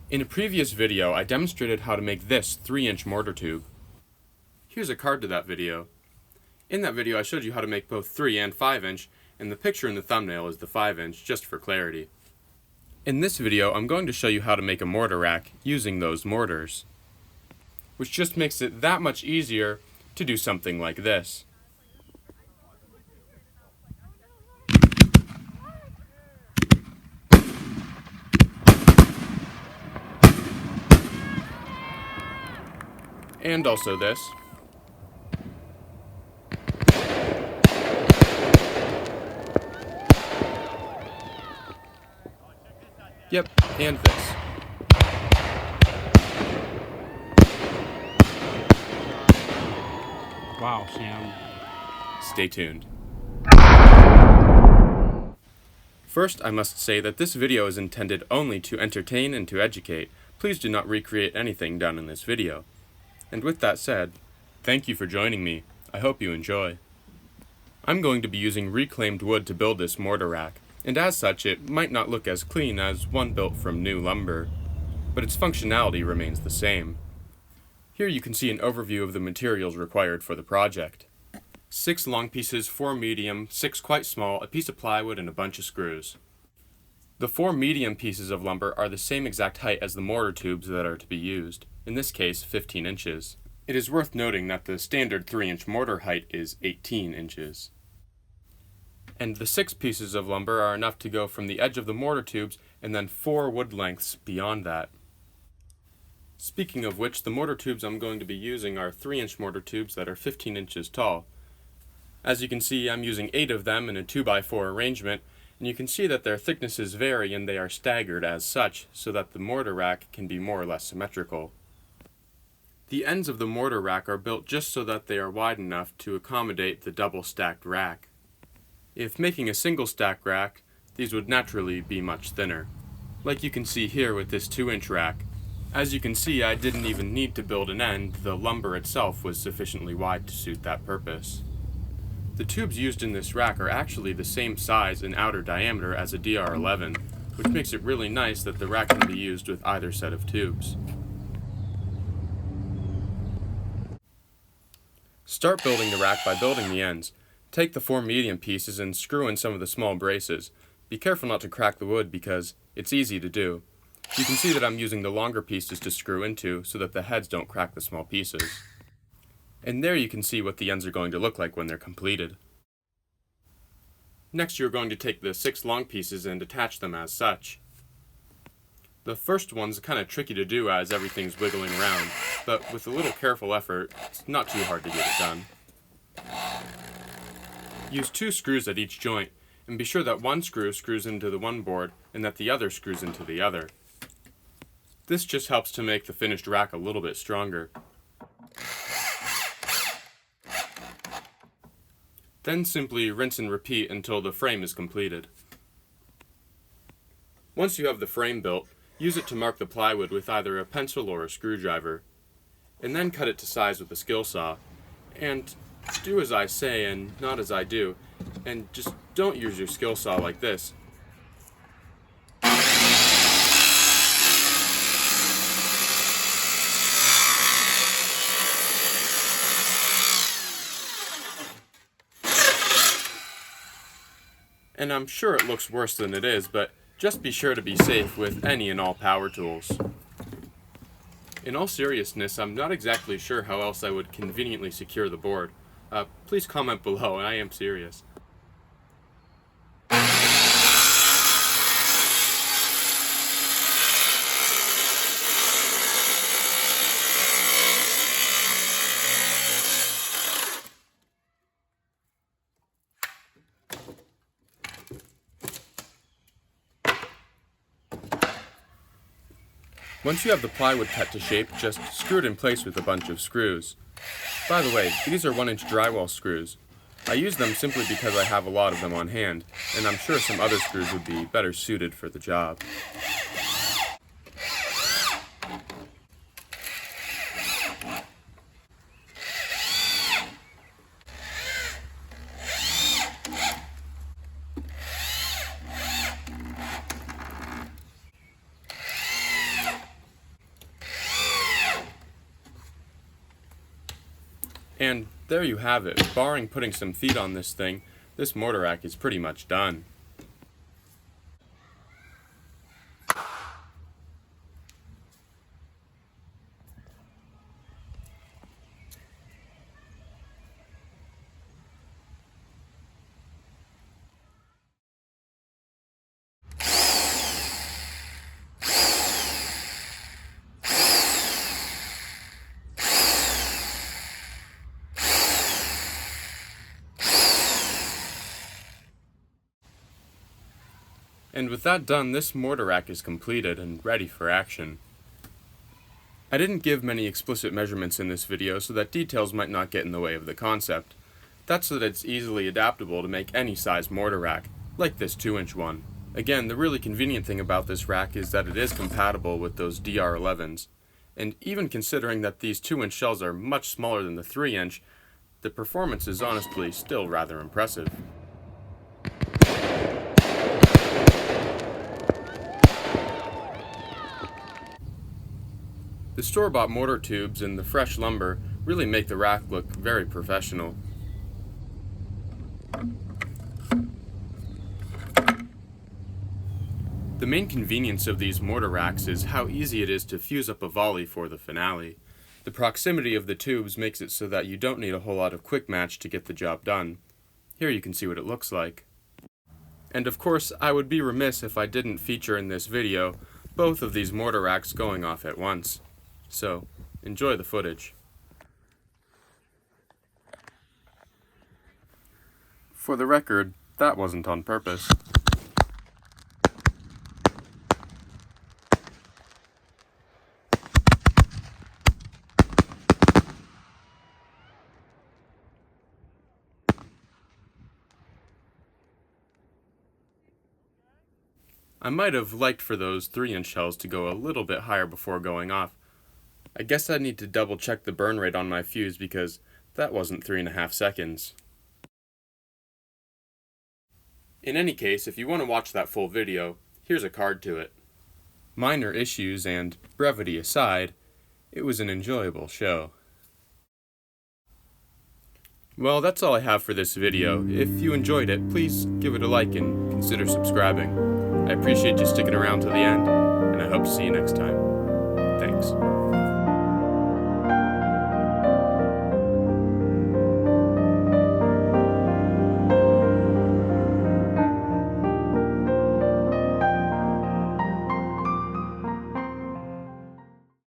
In a previous video, I demonstrated how to make this 3-inch mortar tube. Here's a card to that video. In that video, I showed you how to make both 3 and 5-inch, and the picture in the thumbnail is the 5-inch, just for clarity. In this video, I'm going to show you how to make a mortar rack using those mortars, which just makes it that much easier to do something like this. And also this. Yep, and this. Wow, Sam. Stay tuned. First, I must say that this video is intended only to entertain and to educate. Please do not recreate anything done in this video. And with that said, thank you for joining me. I hope you enjoy. I'm going to be using reclaimed wood to build this mortar rack, and as such it might not look as clean as one built from new lumber, but its functionality remains the same. Here you can see an overview of the materials required for the project. 6 long pieces, 4 medium, 6 quite small, a piece of plywood, and a bunch of screws. The 4 medium pieces of lumber are the same exact height as the mortar tubes that are to be used, in this case 15 inches. It is worth noting that the standard 3-inch mortar height is 18 inches. And the 6 pieces of lumber are enough to go from the edge of the mortar tubes and then 4 wood lengths beyond that. Speaking of which, the mortar tubes I'm going to be using are 3-inch mortar tubes that are 15 inches tall. As you can see, I'm using 8 of them in a 2x4 arrangement, and you can see that their thicknesses vary and they are staggered as such, so that the mortar rack can be more or less symmetrical. The ends of the mortar rack are built just so that they are wide enough to accommodate the double-stacked rack. If making a single-stack rack, these would naturally be much thinner, like you can see here with this 2-inch rack. As you can see, I didn't even need to build an end, the lumber itself was sufficiently wide to suit that purpose. The tubes used in this rack are actually the same size and outer diameter as a DR11, which makes it really nice that the rack can be used with either set of tubes. Start building the rack by building the ends. Take the 4 medium pieces and screw in some of the small braces. Be careful not to crack the wood because it's easy to do. You can see that I'm using the longer pieces to screw into so that the heads don't crack the small pieces. And there you can see what the ends are going to look like when they're completed. Next you're going to take the 6 long pieces and attach them as such. The first one's kind of tricky to do as everything's wiggling around, but with a little careful effort, it's not too hard to get it done. Use 2 screws at each joint, and be sure that one screw screws into the one board and that the other screws into the other. This just helps to make the finished rack a little bit stronger. Then simply rinse and repeat until the frame is completed. Once you have the frame built, use it to mark the plywood with either a pencil or a screwdriver, and then cut it to size with a skill saw. And do as I say and not as I do, and just don't use your skill saw like this. And I'm sure it looks worse than it is, but just be sure to be safe with any and all power tools. In all seriousness, I'm not exactly sure how else I would conveniently secure the board. Please comment below, I am serious. Once you have the plywood cut to shape, just screw it in place with a bunch of screws. By the way, these are 1-inch drywall screws. I use them simply because I have a lot of them on hand, and I'm sure some other screws would be better suited for the job. And there you have it. Barring putting some feet on this thing, this mortar rack is pretty much done. And with that done, this mortar rack is completed and ready for action. I didn't give many explicit measurements in this video so that details might not get in the way of the concept. That's so that it's easily adaptable to make any size mortar rack, like this 2-inch one. Again, the really convenient thing about this rack is that it is compatible with those DR11s. And even considering that these 2-inch shells are much smaller than the 3-inch, the performance is honestly still rather impressive. The store-bought mortar tubes and the fresh lumber really make the rack look very professional. The main convenience of these mortar racks is how easy it is to fuse up a volley for the finale. The proximity of the tubes makes it so that you don't need a whole lot of quick match to get the job done. Here you can see what it looks like. And of course, I would be remiss if I didn't feature in this video both of these mortar racks going off at once. So, enjoy the footage. For the record, that wasn't on purpose. I might have liked for those 3-inch shells to go a little bit higher before going off. I guess I need to double check the burn rate on my fuse because that wasn't 3.5 seconds. In any case, if you want to watch that full video, here's a card to it. Minor issues and brevity aside, it was an enjoyable show. Well, that's all I have for this video. If you enjoyed it, please give it a like and consider subscribing. I appreciate you sticking around to the end, and I hope to see you next time.